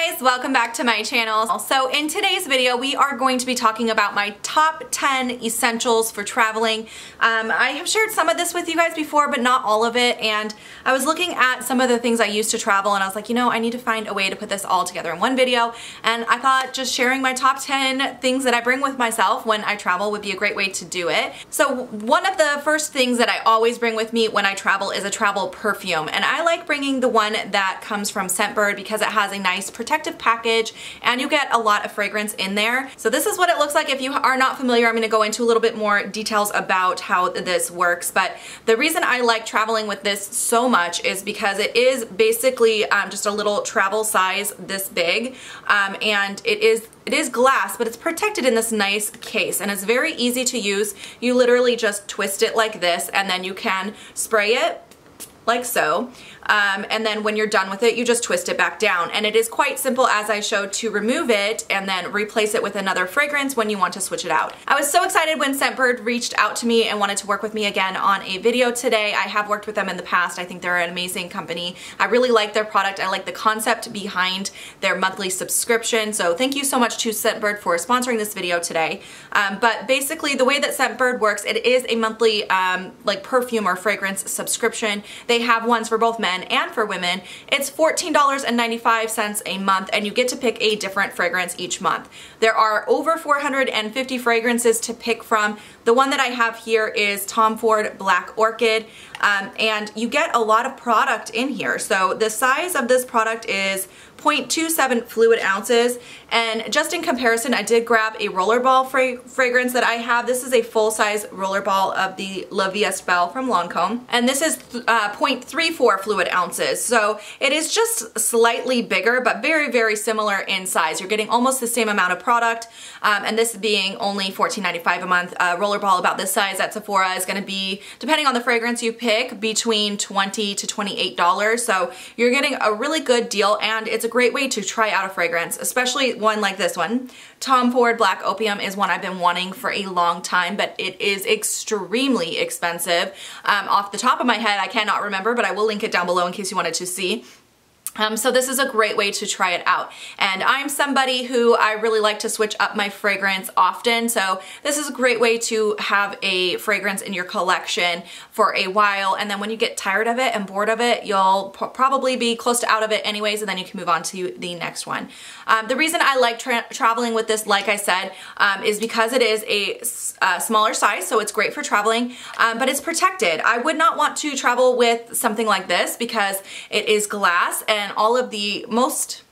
guys, welcome back to my channel. So in today's video we are going to be talking about my top 10 essentials for traveling. I have shared some of this with you guys before, but not all of it, and I was looking at some of the things I used to travel and I was like, you know, I need to find a way to put this all together in one video, and I thought just sharing my top 10 things that I bring with myself when I travel would be a great way to do it. So one of the first things that I always bring with me when I travel is a travel perfume, and I like bringing the one that comes from Scentbird because it has a nice protective package and you get a lot of fragrance in there. So this is what it looks like. If you are not familiar, I'm going to go into a little bit more details about how this works, but the reason I like traveling with this so much is because it is basically just a little travel size this big, and it is glass, but it's protected in this nice case, and it's very easy to use. You literally just twist it like this and then you can spray it like so, and then when you're done with it you just twist it back down, and it is quite simple, as I showed, to remove it and then replace it with another fragrance when you want to switch it out. I was so excited when Scentbird reached out to me and wanted to work with me again on a video today. I have worked with them in the past. I think they're an amazing company. I really like their product. I like the concept behind their monthly subscription, so thank you so much to Scentbird for sponsoring this video today. But basically the way that Scentbird works, it is a monthly like perfume or fragrance subscription. They have ones for both men and for women. It's $14.95 a month, and you get to pick a different fragrance each month. There are over 450 fragrances to pick from. The one that I have here is Tom Ford Black Orchid, and you get a lot of product in here. So the size of this product is 0.27 fluid ounces, and just in comparison, I did grab a rollerball fragrance that I have. This is a full-size rollerball of the La Vie Espelle from Lancome, and this is 0.34 fluid ounces. So it is just slightly bigger, but very, very similar in size. You're getting almost the same amount of product, and this being only $14.95 a month. A rollerball about this size at Sephora is going to be, depending on the fragrance you pick, between $20 to $28. So you're getting a really good deal, and it's a great way to try out a fragrance, especially one like this one. Tom Ford Black Opium is one I've been wanting for a long time, but it is extremely expensive. Off the top of my head, I cannot remember, but I will link it down below in case you wanted to see. So this is a great way to try it out, and I'm somebody who I really like to switch up my fragrance often, so this is a great way to have a fragrance in your collection for a while, and then when you get tired of it and bored of it, you'll probably be close to out of it anyways, and then you can move on to the next one. The reason I like traveling with this, like I said, is because it is a smaller size, so it's great for traveling, but it's protected. I would not want to travel with something like this because it is glass, and all of the most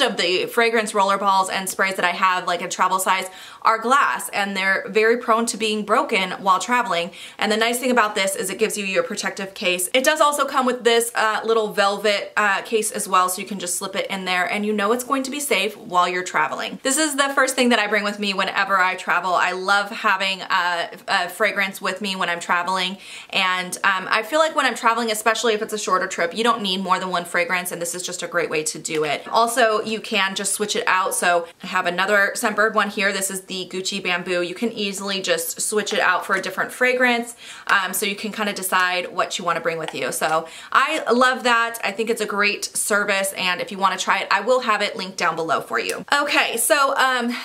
of the fragrance rollerballs and sprays that I have, like a travel size, are glass, and they're very prone to being broken while traveling. And the nice thing about this is it gives you your protective case. It does also come with this little velvet case as well, so you can just slip it in there and you know it's going to be safe while you're traveling. This is the first thing that I bring with me whenever I travel. I love having a fragrance with me when I'm traveling, and I feel like when I'm traveling, especially if it's a shorter trip, you don't need more than one fragrance, and this is just a great way to do it. Also, you can just switch it out. So I have another Scentbird one here. This is the Gucci Bamboo. You can easily just switch it out for a different fragrance, so you can kind of decide what you want to bring with you. So I love that. I think it's a great service, and if you want to try it, I will have it linked down below for you. Okay, so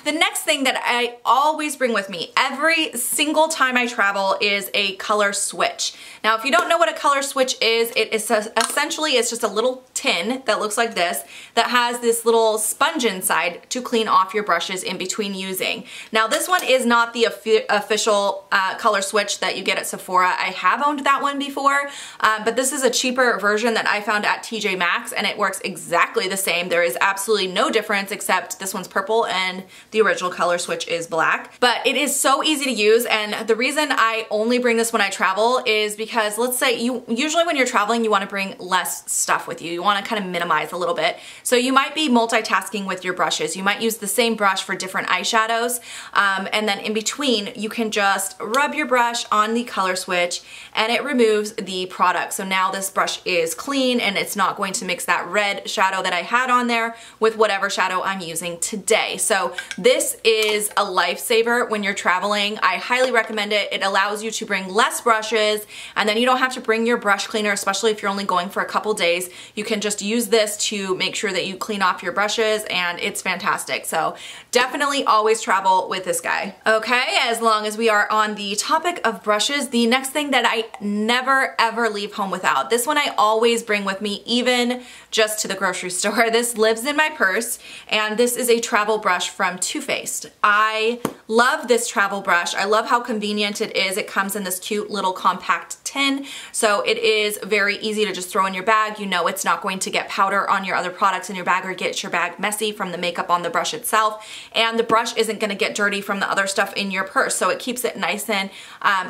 the next thing that I always bring with me every single time I travel is a color switch. Now, if you don't know what a color switch is, it is essentially, it's just a little tin that looks like this that has this little sponge inside to clean off your brushes in between using. Now, this one is not the official color switch that you get at Sephora. I have owned that one before, but this is a cheaper version that I found at TJ Maxx, and it works exactly the same. There is absolutely no difference, except this one's purple and the original color switch is black. But it is so easy to use, and the reason I only bring this when I travel is because, let's say, usually when you're traveling, you want to bring less stuff with you. You want to kind of minimize a little bit. So you might be multitasking with your brushes. You might use the same brush for different eyeshadows, and then in between you can just rub your brush on the color switch and it removes the product. So now this brush is clean and it's not going to mix that red shadow that I had on there with whatever shadow I'm using today. So this is a lifesaver when you're traveling. I highly recommend it. It allows you to bring less brushes, and then you don't have to bring your brush cleaner, especially if you're only going for a couple days. You can just use this to make sure that you clean clean off your brushes, and it's fantastic. So definitely always travel with this guy. Okay, as long as we are on the topic of brushes, the next thing that I never ever leave home without. This one I always bring with me, even just to the grocery store. This lives in my purse, and this is a travel brush from Too Faced. I love this travel brush. I love how convenient it is. It comes in this cute little compact tin, so it is very easy to just throw in your bag. You know it's not going to get powder on your other products in your bag or get your bag messy from the makeup on the brush itself, and the brush isn't going to get dirty from the other stuff in your purse, so it keeps it nice and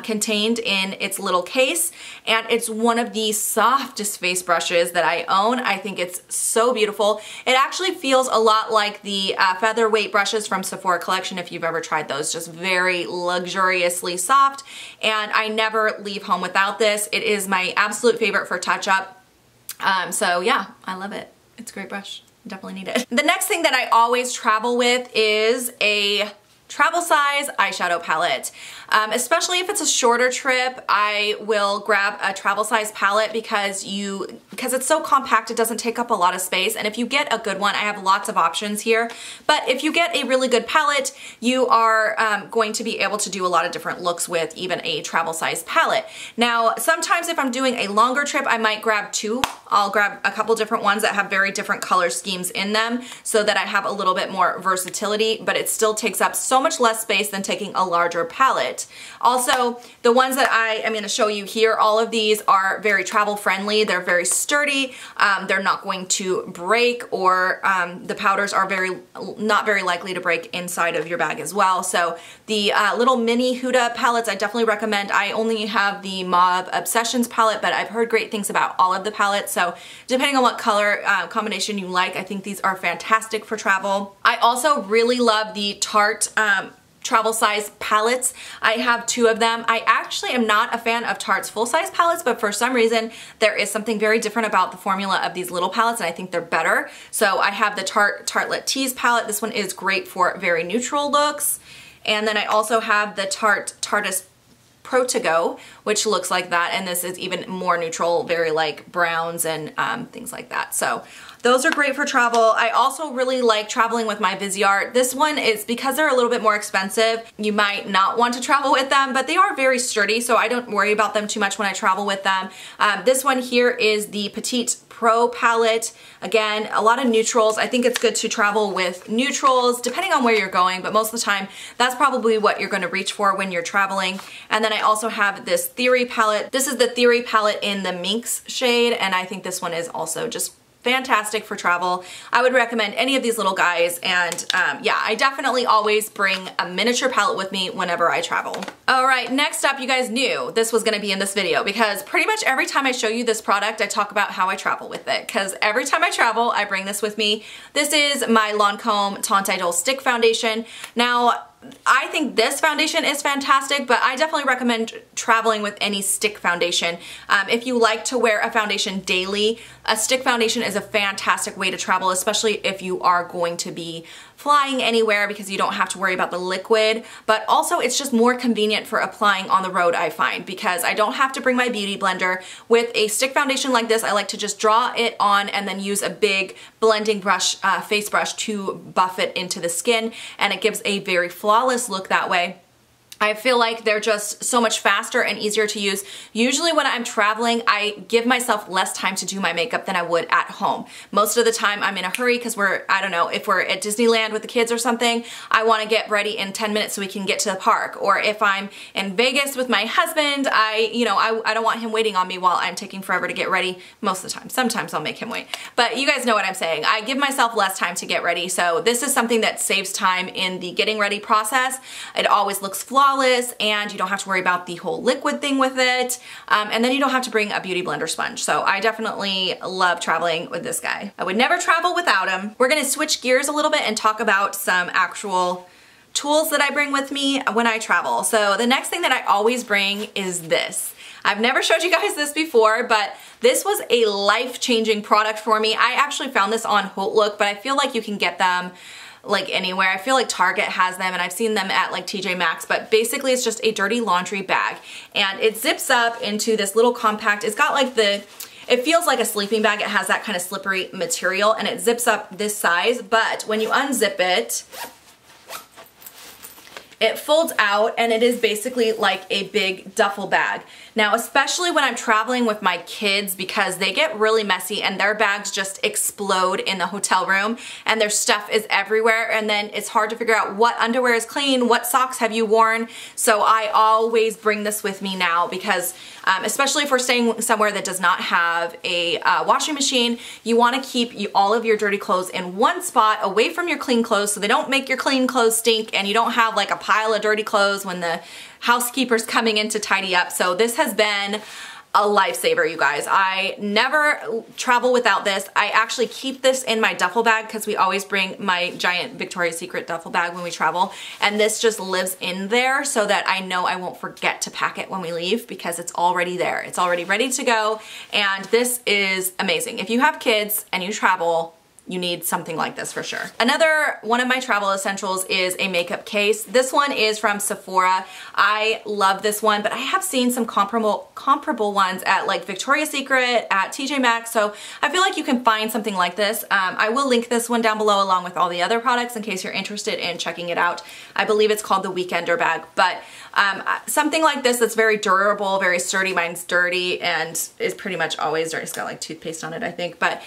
contained in its little case. And it's one of the softest face brushes that I own. I think it's so beautiful. It actually feels a lot like the featherweight brushes from Sephora collection, if you've ever tried those. Just very luxuriously soft, and I never leave home without this. It is my absolute favorite for touch-up. So yeah, I love it. It's a great brush. Definitely need it. The next thing that I always travel with is a travel size eyeshadow palette. Especially if it's a shorter trip, I will grab a travel size palette because it's so compact, it doesn't take up a lot of space. And if you get a good one, I have lots of options here, but if you get a really good palette, you are going to be able to do a lot of different looks with even a travel size palette. Now, sometimes if I'm doing a longer trip, I might grab two. I'll grab a couple different ones that have very different color schemes in them so that I have a little bit more versatility, but it still takes up so much less space than taking a larger palette. Also, the ones that I am going to show you here, all of these are very travel friendly. They're very sturdy. They're not going to break, or the powders are not very likely to break inside of your bag as well. So the little mini Huda palettes I definitely recommend. I only have the Mauve Obsessions palette, but I've heard great things about all of the palettes. So depending on what color combination you like, I think these are fantastic for travel. I also really love the Tarte travel size palettes. I have two of them. I actually am not a fan of Tarte's full size palettes, but for some reason there is something very different about the formula of these little palettes, and I think they're better. So I have the Tartelette Tease palette. This one is great for very neutral looks. And then I also have the Tarteist Pro To Go, which looks like that, and this is even more neutral, very like browns and things like that. So those are great for travel. I also really like traveling with my Viseart. This one is, because they're a little bit more expensive, you might not want to travel with them, but they are very sturdy, so I don't worry about them too much when I travel with them. This one here is the Petite Pro palette. Again, a lot of neutrals. I think it's good to travel with neutrals depending on where you're going, but most of the time that's probably what you're going to reach for when you're traveling. And then I also have this Theory palette. This is the Theory palette in the Minx shade, and I think this one is also just fantastic for travel. I would recommend any of these little guys, and yeah, I definitely always bring a miniature palette with me whenever I travel. Alright, next up, you guys knew this was going to be in this video because pretty much every time I show you this product, I talk about how I travel with it, because every time I travel, I bring this with me. This is my Lancome Teint Idole Stick Foundation. Now, I think this foundation is fantastic, but I definitely recommend traveling with any stick foundation. If you like to wear a foundation daily, a stick foundation is a fantastic way to travel, especially if you are going to be flying anywhere, because you don't have to worry about the liquid, but also it's just more convenient for applying on the road, I find, because I don't have to bring my beauty blender. With a stick foundation like this, I like to just draw it on and then use a big blending brush, face brush, to buff it into the skin, and it gives a very flawless look that way. I feel like they're just so much faster and easier to use. Usually when I'm traveling, I give myself less time to do my makeup than I would at home. Most of the time I'm in a hurry because I don't know, if we're at Disneyland with the kids or something, I want to get ready in 10 minutes so we can get to the park. Or if I'm in Vegas with my husband, I don't want him waiting on me while I'm taking forever to get ready most of the time. Sometimes I'll make him wait. But you guys know what I'm saying. I give myself less time to get ready, so this is something that saves time in the getting ready process. It always looks flawless, and you don't have to worry about the whole liquid thing with it, and then you don't have to bring a beauty blender sponge. So I definitely love traveling with this guy. I would never travel without him. We're gonna switch gears a little bit and talk about some actual tools that I bring with me when I travel. So the next thing that I always bring is this. I've never showed you guys this before, but this was a life-changing product for me. I actually found this on hautelook, but I feel like you can get them like anywhere. I feel like Target has them, and I've seen them at like TJ Maxx, but basically it's just a dirty laundry bag, and it zips up into this little compact. It's got like it It feels like a sleeping bag. It has that kind of slippery material and it zips up this size, but when you unzip it, it folds out and it is basically like a big duffel bag. Now, especially when I'm traveling with my kids because they get really messy and their bags just explode in the hotel room and their stuff is everywhere, and then it's hard to figure out what underwear is clean, what socks have you worn. So I always bring this with me now because especially if we're staying somewhere that does not have a washing machine, you want to keep all of your dirty clothes in one spot away from your clean clothes so they don't make your clean clothes stink and you don't have like a pile of dirty clothes when the housekeeper's coming in to tidy up. So this has been a lifesaver, you guys. I never travel without this. I actually keep this in my duffel bag because we always bring my giant Victoria's Secret duffel bag when we travel, and this just lives in there so that I know I won't forget to pack it when we leave because it's already there. It's already ready to go, and this is amazing. If you have kids and you travel, you need something like this for sure. Another one of my travel essentials is a makeup case. This one is from Sephora. I love this one, but I have seen some comparable ones at like Victoria's Secret, at TJ Maxx, so I feel like you can find something like this. I will link this one down below along with all the other products in case you're interested in checking it out. I believe it's called the Weekender bag, but something like this that's very durable, very sturdy. Mine's dirty and is pretty much always dirty. It's got like toothpaste on it, I think, but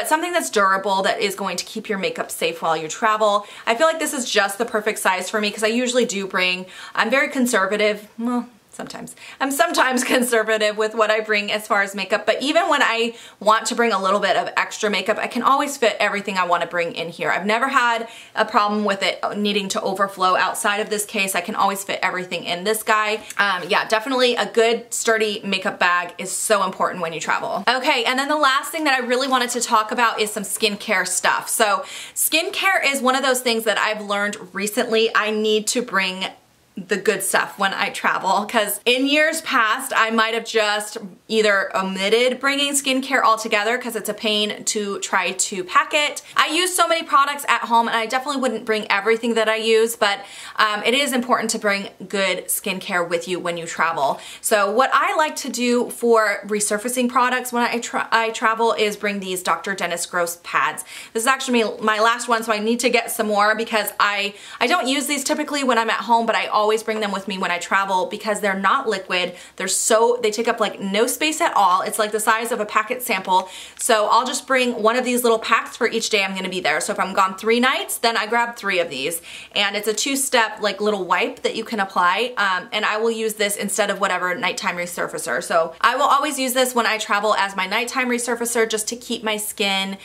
something that's durable that is going to keep your makeup safe while you travel. I feel like this is just the perfect size for me because I usually do bring, I'm very conservative, well, sometimes. I'm sometimes conservative with what I bring as far as makeup, but even when I want to bring a little bit of extra makeup, I can always fit everything I want to bring in here. I've never had a problem with it needing to overflow outside of this case. I can always fit everything in this guy. Yeah, definitely a good sturdy makeup bag is so important when you travel. Okay, and then the last thing that I really wanted to talk about is some skincare stuff. So skincare is one of those things that I've learned recently I need to bring the good stuff when I travel, because in years past I might have just either omitted bringing skincare altogether because it's a pain to try to pack it. I use so many products at home and I definitely wouldn't bring everything that I use, but it is important to bring good skincare with you when you travel. So what I like to do for resurfacing products when I travel is bring these Dr. Dennis Gross pads. This is actually my last one, so I need to get some more because I don't use these typically when I'm at home, but I always bring them with me when I travel because they're not liquid. They take up like no space at all. It's like the size of a packet sample. So I'll just bring one of these little packs for each day I'm gonna be there. So if I'm gone 3 nights, then I grab 3 of these. And it's a 2-step like little wipe that you can apply. And I will use this instead of whatever nighttime resurfacer. So I will always use this when I travel as my nighttime resurfacer just to keep my skin,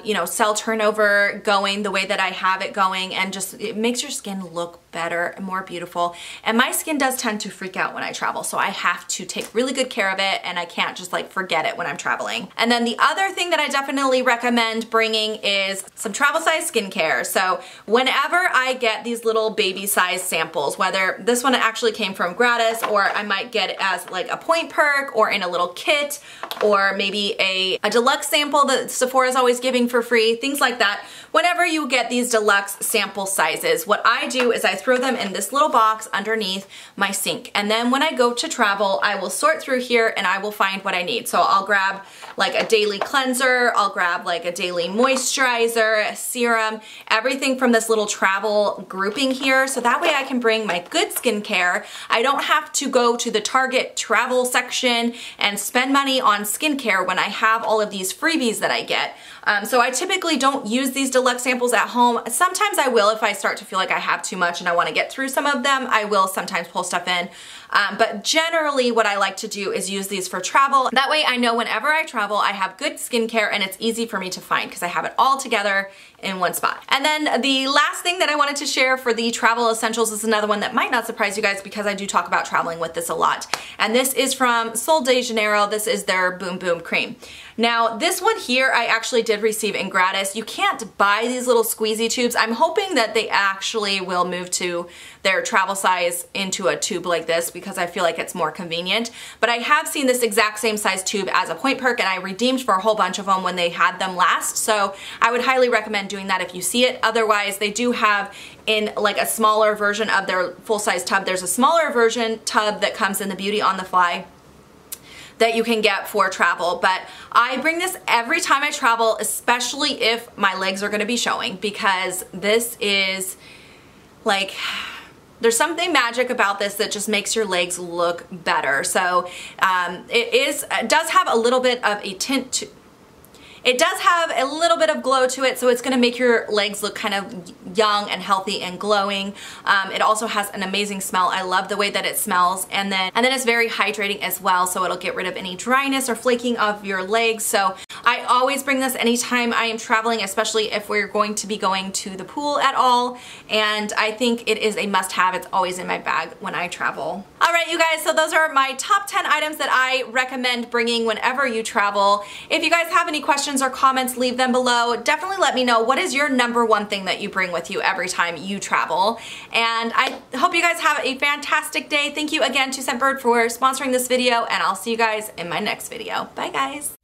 you know, cell turnover going the way that I have it going, and just it makes your skin look better and more beautiful. And my skin does tend to freak out when I travel, so I have to take really good care of it and I can't just like forget it when I'm traveling. And then the other thing that I definitely recommend bringing is some travel size skincare. So whenever I get these little baby size samples, whether this one actually came from gratis or I might get it as like a point perk or in a little kit or maybe a deluxe sample that Sephora is always giving for free, things like that. Whenever you get these deluxe sample sizes, what I do is I throw them in this little box underneath my sink. And then when I go to travel, I will sort through here and I will find what I need. So I'll grab like a daily cleanser, I'll grab like a daily moisturizer, a serum, everything from this little travel grouping here. So that way I can bring my good skincare. I don't have to go to the Target travel section and spend money on skincare when I have all of these freebies that I get. So I typically don't use these deluxe samples at home. Sometimes I will if I start to feel like I have too much and I want to get through some of them. I will sometimes pull stuff in. But generally what I like to do is use these for travel. That way I know whenever I travel I have good skincare and it's easy for me to find because I have it all together in one spot. And then the last thing that I wanted to share for the travel essentials is another one that might not surprise you guys because I do talk about traveling with this a lot. And this is from Sol de Janeiro. This is their Boom Boom Cream. Now this one here I actually did receive in gratis. You can't buy these little squeezy tubes. I'm hoping that they actually will move to their travel size into a tube like this because I feel like it's more convenient. But I have seen this exact same size tube as a point perk and I redeemed for a whole bunch of them when they had them last. So I would highly recommend doing that if you see it. Otherwise they do have in like a smaller version of their full-size tub. There's a smaller version tub that comes in the Beauty on the Fly. that you can get for travel. But I bring this every time I travel, especially if my legs are gonna be showing, because this is like, there's something magic about this that just makes your legs look better. So it does have a little bit of a tint to it does have a little bit of glow to it, so it's going to make your legs look kind of young and healthy and glowing. It also has an amazing smell. I love the way that it smells, and then it's very hydrating as well, so it'll get rid of any dryness or flaking of your legs. So I always bring this anytime I am traveling, especially if we're going to be going to the pool at all, and I think it is a must-have. It's always in my bag when I travel. Alright, you guys, so those are my top 10 items that I recommend bringing whenever you travel. If you guys have any questions or comments, leave them below. Definitely let me know, what is your #1 thing that you bring with you every time you travel. And I hope you guys have a fantastic day. Thank you again to Scentbird for sponsoring this video, and I'll see you guys in my next video. Bye guys.